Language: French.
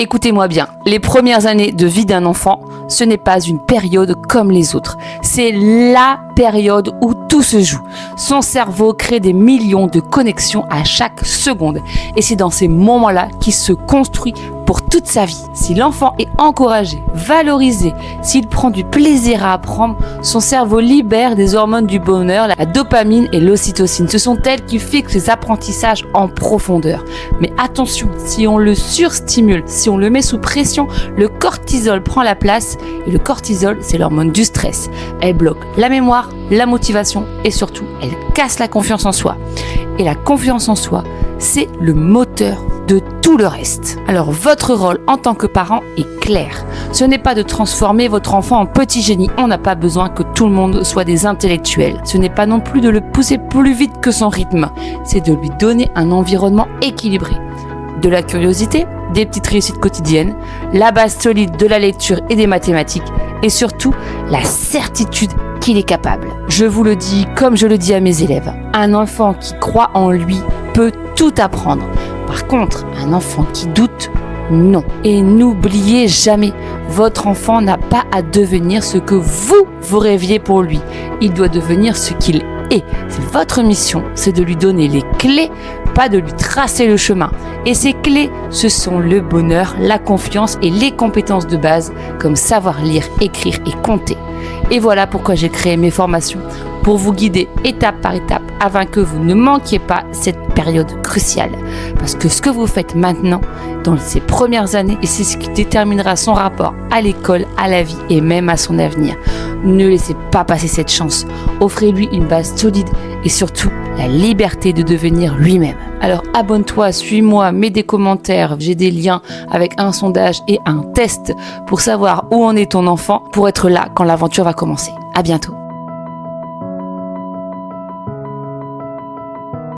Écoutez-moi bien, les premières années de vie d'un enfant, ce n'est pas une période comme les autres. C'est la période où tout se joue. Son cerveau crée des millions de connexions à chaque seconde. Et c'est dans ces moments-là qu'il se construit pour toute sa vie. Si l'enfant est encouragé, valorisé, s'il prend du plaisir à apprendre, son cerveau libère des hormones du bonheur, la dopamine et l'ocytocine. Ce sont elles qui fixent les apprentissages en profondeur. Mais attention, si on le surstimule, si on le met sous pression, le cortisol prend la place. Et le cortisol, c'est l'hormone du stress. Elle bloque la mémoire, la motivation et surtout, elle casse la confiance en soi. Et la confiance en soi, c'est le moteur de tout le reste. Alors votre rôle en tant que parent est clair. Ce n'est pas de transformer votre enfant en petit génie. On n'a pas besoin que tout le monde soit des intellectuels. Ce n'est pas non plus de le pousser plus vite que son rythme. C'est de lui donner un environnement équilibré. De la curiosité, des petites réussites quotidiennes, la base solide de la lecture et des mathématiques et surtout la certitude qu'il est capable. Je vous le dis comme je le dis à mes élèves, un enfant qui croit en lui peut tout apprendre. Par contre, un enfant qui doute, non. Et n'oubliez jamais, votre enfant n'a pas à devenir ce que vous rêviez pour lui. Il doit devenir ce qu'il est. C'est votre mission, c'est de lui donner les clés, pas de lui tracer le chemin. Et ces clés, ce sont le bonheur, la confiance et les compétences de base, comme savoir lire, écrire et compter. Et voilà pourquoi j'ai créé mes formations, pour vous guider étape par étape, afin que vous ne manquiez pas cette période cruciale. Parce que ce que vous faites maintenant, dans ces premières années, c'est ce qui déterminera son rapport à l'école, à la vie et même à son avenir. Ne laissez pas passer cette chance. Offrez-lui une base solide et surtout la liberté de devenir lui-même. Alors abonne-toi, suis-moi, mets des commentaires, j'ai des liens avec un sondage et un test pour savoir où en est ton enfant, pour être là quand l'aventure va commencer. À bientôt.